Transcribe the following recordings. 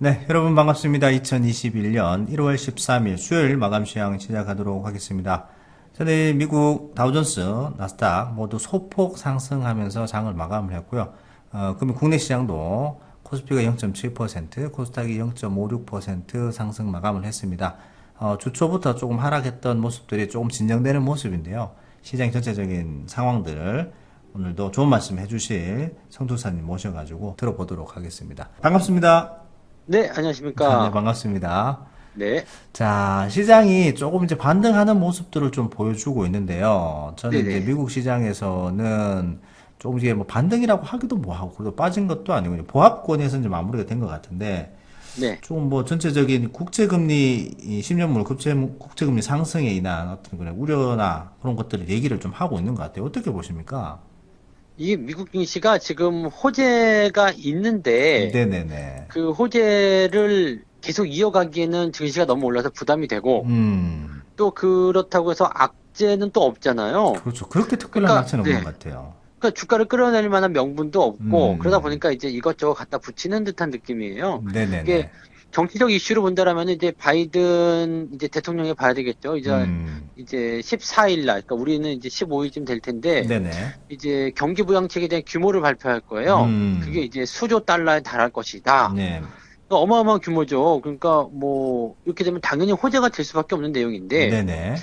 네, 여러분 반갑습니다. 2021년 1월 13일 수요일 마감 시황 시작하도록 하겠습니다. 전에 미국 다우존스, 나스닥 모두 소폭 상승하면서 장을 마감을 했고요. 그러면 국내 시장도 코스피가 0.7%, 코스닥이 0.56% 상승 마감을 했습니다. 주초부터 조금 하락했던 모습들이 조금 진정되는 모습인데요. 시장 전체적인 상황들 오늘도 좋은 말씀 해주실 성투사님 모셔가지고 들어보도록 하겠습니다. 반갑습니다. 네, 네, 안녕하십니까. 반갑습니다. 네, 자, 시장이 조금 이제 반등하는 모습들을 좀 보여주고 있는데요. 저는 이제 네네. 미국 시장에서는 조금 이게 뭐 반등이라고 하기도 뭐하고, 그래도 빠진 것도 아니고, 이제 보합권에서 이제 마무리가 된 것 같은데, 네. 좀 뭐 전체적인 국채금리, 이 10년물 국채금리 상승에 인한 어떤 그런 우려나 그런 것들을 얘기를 좀 하고 있는 것 같아요. 어떻게 보십니까? 이 미국 증시가 지금 호재가 있는데, 네네네. 그 호재를 계속 이어가기에는 증시가 너무 올라서 부담이 되고, 음, 또 그렇다고 해서 악재는 또 없잖아요. 그렇죠. 그렇게 특별한 그러니까, 악재는 없는 네. 것 같아요. 그러니까 주가를 끌어낼 만한 명분도 없고, 그러다 음, 보니까 이제 이것저것 갖다 붙이는 듯한 느낌이에요. 이게 네네네. 정치적 이슈로 본다라면 이제 바이든 이제 대통령이 봐야 되겠죠. 음, 이제 14일 날, 그러니까 우리는 이제 15일쯤 될 텐데, 네네. 이제 경기 부양책에 대한 규모를 발표할 거예요. 그게 음, 이제 수조 달러에 달할 것이다. 네. 그러니까 어마어마한 규모죠. 그러니까 뭐 이렇게 되면 당연히 호재가 될 수밖에 없는 내용인데, 네네.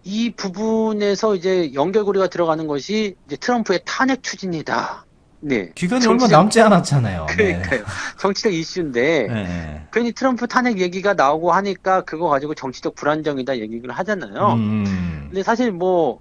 이 부분에서 이제 연결고리가 들어가는 것이 이제 트럼프의 탄핵 추진이다. 네. 기간이 얼마 정치적, 남지 않았잖아요. 네. 그러니까요. 정치적 이슈인데, 네. 괜히 트럼프 탄핵 얘기가 나오고 하니까 그거 가지고 정치적 불안정이다 얘기를 하잖아요. 음, 근데 사실 뭐,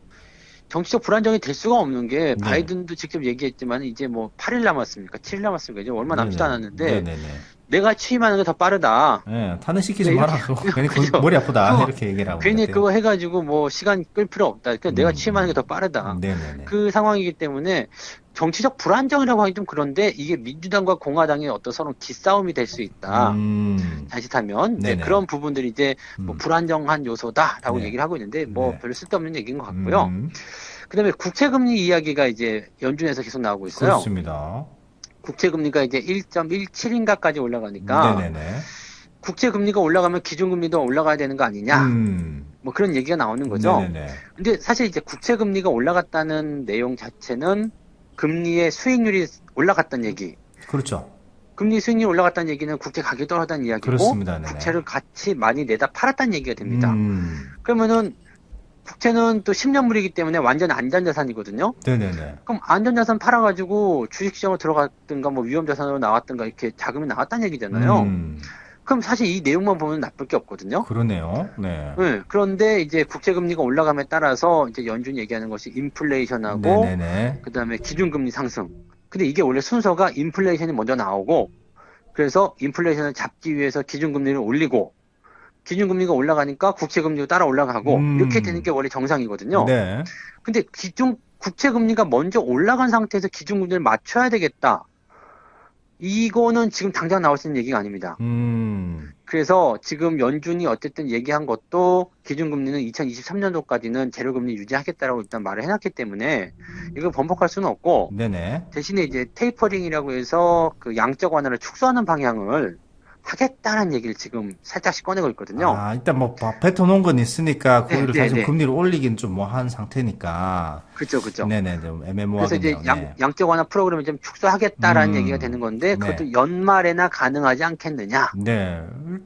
정치적 불안정이 될 수가 없는 게, 네. 바이든도 직접 얘기했지만, 이제 뭐, 8일 남았습니까? 7일 남았습니까? 이제 얼마 남지도 네네. 않았는데, 네네네. 내가 취임하는 게 더 빠르다. 네, 탄핵시키지 네, 이렇게, 마라. 괜히 그죠? 머리 아프다. 그거, 이렇게 얘기를 하고 있는 것 괜히 같아요. 그거 해가지고 뭐 시간 끌 필요 없다. 그냥 내가 취임하는 게 더 빠르다. 네네네. 그 상황이기 때문에 정치적 불안정이라고 하기 좀 그런데 이게 민주당과 공화당의 어떤 서로 기싸움이 될 수 있다. 음, 자칫하면 이제 네네. 그런 부분들이 이제 뭐 음, 불안정한 요소다라고 네. 얘기를 하고 있는데 뭐 네. 별로 쓸데없는 얘기인 것 같고요. 음, 그다음에 국채금리 이야기가 이제 연준에서 계속 나오고 있어요. 그렇습니다. 국채금리가 이제 1.17인가까지 올라가니까 네네네. 국채금리가 올라가면 기준금리도 올라가야 되는 거 아니냐? 음, 뭐 그런 얘기가 나오는 거죠. 네네네. 근데 사실 이제 국채금리가 올라갔다는 내용 자체는 금리의 수익률이 올라갔다는 얘기. 그렇죠. 금리 수익률이 올라갔다는 얘기는 국채 가격이 떨어졌다는 이야기고 그렇습니다. 네네. 국채를 같이 많이 내다 팔았다는 얘기가 됩니다. 음, 그러면은 국채는 또 10년물이기 때문에 완전 안전자산이거든요. 네네네. 그럼 안전자산 팔아가지고 주식시장으로 들어갔든가 뭐 위험자산으로 나왔든가 이렇게 자금이 나왔다는 얘기잖아요. 음, 그럼 사실 이 내용만 보면 나쁠 게 없거든요. 그러네요. 네. 네, 그런데 이제 국채금리가 올라감에 따라서 이제 연준이 얘기하는 것이 인플레이션하고 네네네. 그다음에 기준금리 상승. 근데 이게 원래 순서가 인플레이션이 먼저 나오고 그래서 인플레이션을 잡기 위해서 기준금리를 올리고 기준금리가 올라가니까 국채금리도 따라 올라가고 이렇게 되는 게 음, 원래 정상이거든요. 네. 근데 국채금리가 먼저 올라간 상태에서 기준금리를 맞춰야 되겠다. 이거는 지금 당장 나올 수 있는 얘기가 아닙니다. 음, 그래서 지금 연준이 어쨌든 얘기한 것도 기준금리는 2023년도까지는 제로금리 유지하겠다라고 일단 말을 해놨기 때문에 이걸 번복할 수는 없고 네네. 대신에 이제 테이퍼링이라고 해서 그 양적 완화를 축소하는 방향을 하겠다는 얘기를 지금 살짝씩 꺼내고 있거든요. 아, 일단 뭐, 뱉어놓은 건 있으니까, 네, 거기를 네, 다시 좀 네. 금리를 올리긴 좀 뭐 한 상태니까. 그죠, 그죠. 네네, 좀 그래서 이제 애매모호하겠네요. 네. 양적 완화 프로그램을 좀 축소하겠다라는 얘기가 되는 건데 네. 그것도 연말에나 가능하지 않겠느냐. 네.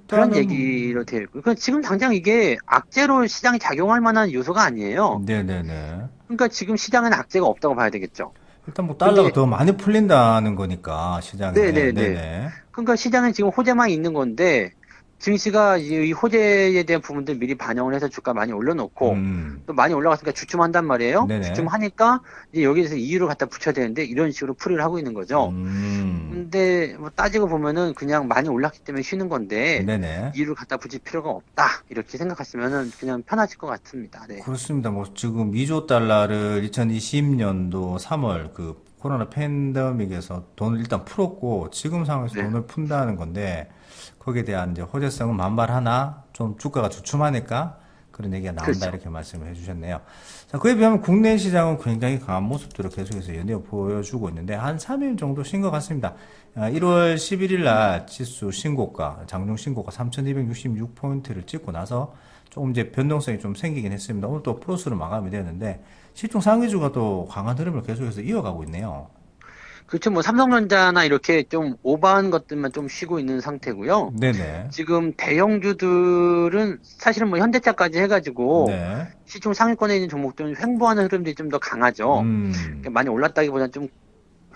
그런 일단은, 얘기로 되어 있고. 지금 당장 이게 악재로 시장이 작용할 만한 요소가 아니에요. 네네네. 그러니까 지금 시장에는 악재가 없다고 봐야 되겠죠. 일단 뭐 달러가 근데, 더 많이 풀린다는 거니까, 시장에. 네네네. 네네. 그러니까 시장은 지금 호재만 있는 건데, 증시가 이 호재에 대한 부분들 미리 반영을 해서 주가 많이 올려놓고, 음, 또 많이 올라갔으니까 주춤한단 말이에요. 네네. 주춤하니까, 이제 여기에 대해서 이유를 갖다 붙여야 되는데, 이런 식으로 풀이를 하고 있는 거죠. 음, 근데 뭐 따지고 보면은 그냥 많이 올랐기 때문에 쉬는 건데 네네. 이유를 갖다 붙일 필요가 없다 이렇게 생각하시면은 그냥 편하실 것 같습니다. 네, 그렇습니다. 뭐 지금 2조 달러를 2020년도 3월 그 코로나 팬데믹에서 돈을 일단 풀었고 지금 상황에서 네, 돈을 푼다는 건데 거기에 대한 이제 호재성은 만발하나 좀 주가가 주춤하니까 그런 얘기가 나온다 그렇죠. 이렇게 말씀을 해주셨네요. 자, 그에 비하면 국내 시장은 굉장히 강한 모습들을 계속해서 연이어 보여주고 있는데 한 3일 정도 쉰 것 같습니다. 1월 11일 날 지수 신고가, 장중 신고가 3,266포인트를 찍고 나서 조금 이제 변동성이 좀 생기긴 했습니다. 오늘 또 플러스로 마감이 되었는데 시총 상위주가 또 강한 흐름을 계속해서 이어가고 있네요. 그렇죠. 뭐 삼성전자나 이렇게 좀 오버한 것들만 좀 쉬고 있는 상태고요. 네네. 지금 대형주들은 사실은 뭐 현대차까지 해가지고 네. 시총 상위권에 있는 종목들은 횡보하는 흐름들이 좀 더 강하죠. 음, 많이 올랐다기보다는 좀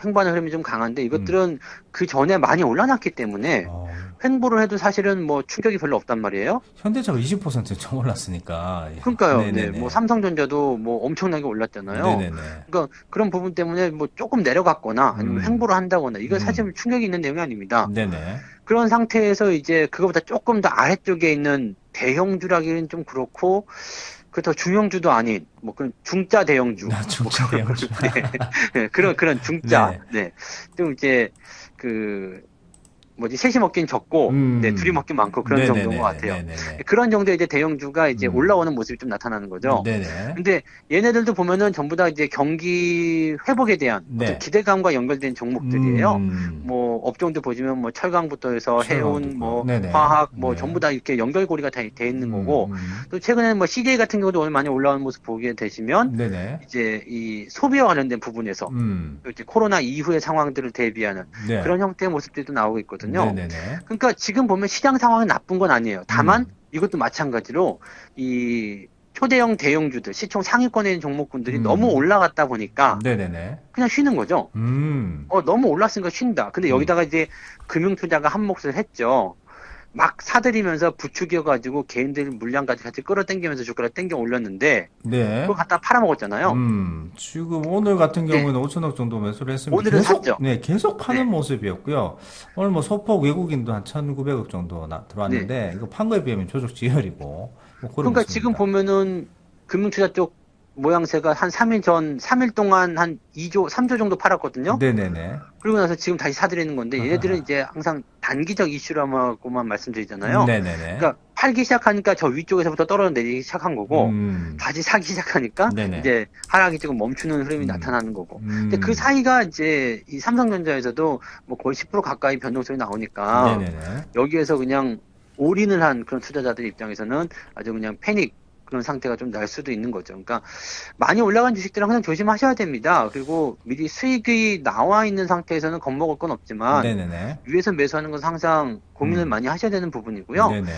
횡보하는 흐름이 좀 강한데 음. 이것들은 그 전에 많이 올라놨기 때문에 어, 횡보를 해도 사실은 뭐 충격이 별로 없단 말이에요. 현대차가 20%좀 올랐으니까. 예. 그러니까요. 네. 뭐 네네네. 삼성전자도 뭐 엄청나게 올랐잖아요. 네네네. 그러니까 그런 부분 때문에 뭐 조금 내려갔거나 아니면 음, 횡보를 한다거나 이건 사실 음. 충격이 있는 내용이 아닙니다. 네네. 그런 상태에서 이제 그거보다 조금 더 아래쪽에 있는 대형주라기는 좀 그렇고 그 더 중형주도 아닌 뭐 그런 중자 대형주 나 뭐 중차 대형주. 네. 네, 그런 중자 네. 네. 좀 이제 그 뭐지, 셋이 먹긴 적고, 네, 둘이 먹긴 많고 그런 정도인 것 네네네네. 같아요. 네네네. 그런 정도의 이제 대형주가 이제 음, 올라오는 모습이 좀 나타나는 거죠. 네네. 근데 얘네들도 보면은 전부 다 이제 경기 회복에 대한 어떤 네. 기대감과 연결된 종목들이에요. 음, 뭐 업종도 보시면 뭐 철강부터 해서 철강도 해운, 있고요. 뭐 네네. 화학, 뭐 네. 전부 다 이렇게 연결고리가 다 돼 있는 음, 거고, 음. 또 최근에 뭐 CJ 같은 경우도 오늘 많이 올라오는 모습 보게 되시면 네네. 이제 이 소비와 관련된 부분에서 음, 또 이제 코로나 이후의 상황들을 대비하는 네. 그런 형태의 모습들도 나오고 있거든요. 네네네. 그러니까 지금 보면 시장 상황이 나쁜 건 아니에요. 다만 음, 이것도 마찬가지로 이 초대형 대형주들, 시총 상위권에 있는 종목군들이 너무 음. 올라갔다 보니까 네네네. 그냥 쉬는 거죠. 음, 너무 올랐으니까 쉰다. 근데 음. 여기다가 이제 금융투자가 한 몫을 했죠. 막 사들이면서 부추겨가지고 개인들 물량까지 같이 끌어당기면서 주가를 당겨 올렸는데 그걸 네. 갖다 팔아먹었잖아요. 지금 오늘 같은 네, 경우에는 5천억 정도 매수를 했습니다. 오늘은 계속, 샀죠. 네, 계속 파는 네, 모습이었고요. 오늘 뭐 소폭 외국인도 한 1,900억 정도 네. 들어왔는데, 이거 판 거에 비하면 조직지혈이고, 뭐 그런 그러니까 지금 모습입니다. 보면은 금융투자 쪽 모양새가 한 3일 전, 3일 동안 한 2조, 3조 정도 팔았거든요. 네네네. 그리고 나서 지금 다시 사들이는 건데 얘네들은 이제 항상 단기적 이슈라고만 말씀드리잖아요. 네네네. 그러니까 팔기 시작하니까 저 위쪽에서부터 떨어져 내리기 시작한 거고 음, 다시 사기 시작하니까 네네. 이제 하락이 조금 멈추는 흐름이 음, 나타나는 거고. 근데 그 음, 사이가 이제 이 삼성전자에서도 뭐 거의 10% 가까이 변동성이 나오니까 네네네. 여기에서 그냥 올인을 한 그런 투자자들 입장에서는 아주 그냥 패닉 그런 상태가 좀 날 수도 있는 거죠. 그러니까 많이 올라간 주식들은 항상 조심하셔야 됩니다. 그리고 미리 수익이 나와 있는 상태에서는 겁먹을 건 없지만 네네네. 위에서 매수하는 것은 항상 고민을 음, 많이 하셔야 되는 부분이고요. 네네.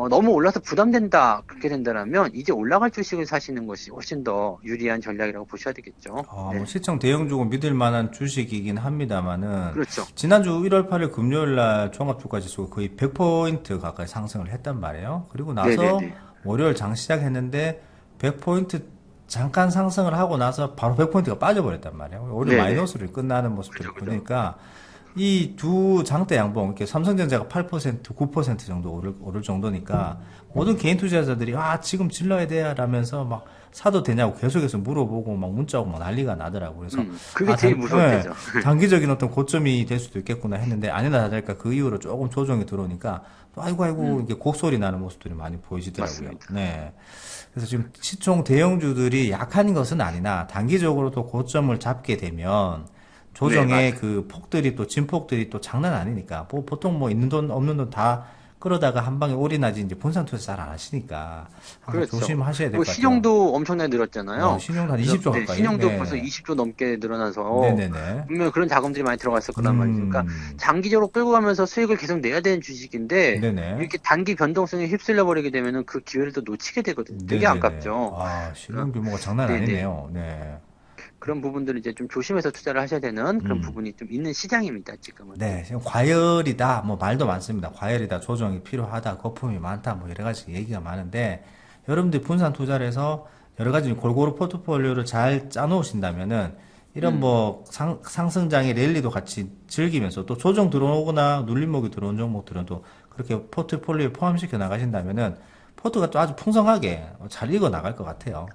너무 올라서 부담된다. 그렇게 된다면 이제 올라갈 주식을 사시는 것이 훨씬 더 유리한 전략이라고 보셔야 되겠죠. 뭐 네. 시청 대형주고 믿을 만한 주식이긴 합니다만은 그렇죠. 지난주 1월 8일 금요일 날 종합주가 지수가 거의 100포인트 가까이 상승을 했단 말이에요. 그리고 나서 네네네. 월요일 장 시작했는데 100포인트 잠깐 상승을 하고 나서 바로 100포인트가 빠져버렸단 말이에요. 오히려 네네. 마이너스를 끝나는 모습들을 그죠, 그죠. 보니까 이 두 장대 양봉, 이렇게 삼성전자가 8%, 9% 정도 오를 정도니까 모든 개인 투자자들이 지금 질러야 돼 라면서 막 사도 되냐고 계속해서 물어보고 막 문자 오고 막 난리가 나더라고요. 그래서 그게 제일 무서울 예, 때죠. 단기적인 어떤 고점이 될 수도 있겠구나 했는데 아니나 다를까 그 이후로 조금 조정이 들어오니까 또 아이고 이게 곡소리 나는 모습들이 많이 보이시더라고요. 맞습니다. 네. 그래서 지금 시총 대형주들이 약한 것은 아니나 단기적으로 또 고점을 잡게 되면 네, 조정의 맞아요. 그 폭들이 또 진폭들이 또 장난 아니니까 보통 뭐 있는 돈 없는 돈 다 끌어다가 한 방에 올인하지 이제 분산 투자 잘 안 하시니까 항상 그렇죠. 조심하셔야 될 그 것 같아요. 신용도 엄청나게 늘었잖아요. 신용도 한 그래서 20조 네, 가까이. 신용도 벌써 네. 20조 넘게 늘어나서 네네네. 분명 그런 자금들이 많이 들어갔을 거란 말이죠. 그러니까 음, 장기적으로 끌고 가면서 수익을 계속 내야 되는 주식인데 네네. 이렇게 단기 변동성에 휩쓸려 버리게 되면은 그 기회를 또 놓치게 되거든요. 되게 네네네. 아깝죠. 신용 그러니까 규모가 장난 네네. 아니네요. 네. 그런 부분들을 이제 좀 조심해서 투자를 하셔야 되는 그런 음. 부분이 좀 있는 시장입니다, 지금은. 네, 지금 과열이다, 뭐 말도 많습니다. 과열이다, 조정이 필요하다, 거품이 많다, 뭐 여러 가지 얘기가 많은데, 여러분들이 분산 투자를 해서 여러 가지 골고루 포트폴리오를 잘 짜놓으신다면은, 이런 음, 뭐 상승장의 랠리도 같이 즐기면서 또 조정 들어오거나 눌림목이 들어온 종목들은 또 그렇게 포트폴리오에 포함시켜 나가신다면은, 포트가 또 아주 풍성하게 잘 익어 나갈 것 같아요.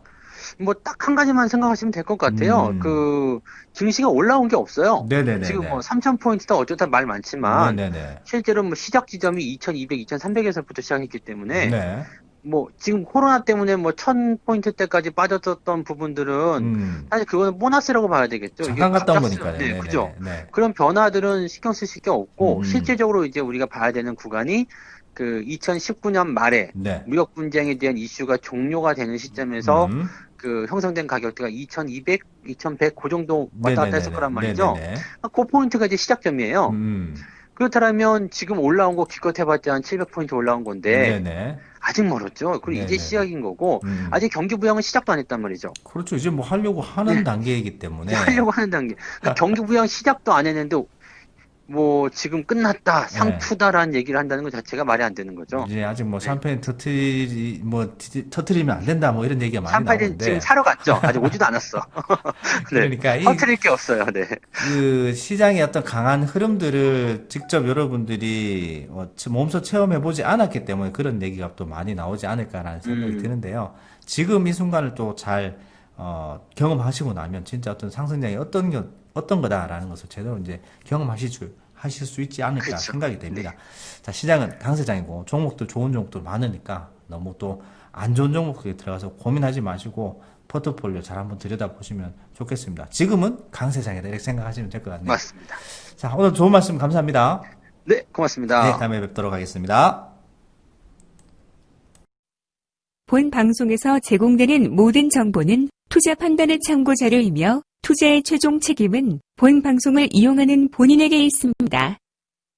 뭐 딱 한 가지만 생각하시면 될 것 같아요. 음, 그 증시가 올라온 게 없어요. 지금 뭐 네네네네. 3,000포인트다 어쩌다 말 많지만 네네네. 실제로 뭐 시작 지점이 2,200, 2,300에서부터 시작했기 때문에 네. 뭐 지금 코로나 때문에 뭐 1000포인트대까지 빠졌었던 부분들은 사실 그거는 보너스라고 봐야 되겠죠. 이게 잠깐 갔다 온 갑작스러운, 거니까요. 네, 그죠? 네네네. 그런 변화들은 신경 쓰실 게 없고 음. 실질적으로 이제 우리가 봐야 되는 구간이 그 2019년 말에 네. 무역 분쟁에 대한 이슈가 종료가 되는 시점에서 음. 그 형성된 가격대가 2200, 2100 그 정도 왔다 갔다 했을 네네네네. 거란 말이죠. 네네네. 그 포인트가 이제 시작점이에요. 음. 그렇다면 지금 올라온 거 기껏 해봤자 한 700포인트 올라온 건데 네네. 아직 멀었죠. 그리고 이제 네네네. 시작인 거고 음. 아직 경기 부양은 시작도 안 했단 말이죠. 그렇죠. 이제 뭐 하려고 하는 네, 단계이기 이제 때문에. 하려고 하는 단계. 그러니까 경기 부양 시작도 안 했는데 뭐 지금 끝났다, 예. 상투다라는 얘기를 한다는 것 자체가 말이 안 되는 거죠. 이제 아직 뭐 네. 샴페인 터트리면 안 된다 뭐 이런 얘기가 많이 샴페인 지금 나오는데. 사러 갔죠. 아직 오지도 않았어. 네. 그러니까 터트릴 게 없어요. 네. 그 시장의 어떤 강한 흐름들을 직접 여러분들이 몸소 체험해 보지 않았기 때문에 그런 얘기가 또 많이 나오지 않을까라는 생각이 음, 드는데요. 지금 이 순간을 또 잘 경험하시고 나면 진짜 어떤 상승장이 어떤 거다라는 것을 제대로 이제 하실 수 있지 않을까 그렇죠. 생각이 네. 됩니다. 자, 시장은 강세장이고 종목도 좋은 종목들 많으니까 너무 또 안 좋은 종목에 들어가서 고민하지 마시고 포트폴리오 잘 한번 들여다보시면 좋겠습니다. 지금은 강세장이다 이렇게 생각하시면 될 것 같네요. 맞습니다. 자, 오늘 좋은 말씀 감사합니다. 네, 네, 고맙습니다. 다음에 뵙도록 하겠습니다. 본 방송에서 제공되는 모든 정보는 투자 판단의 참고 자료이며 투자의 최종 책임은 본 방송을 이용하는 본인에게 있습니다.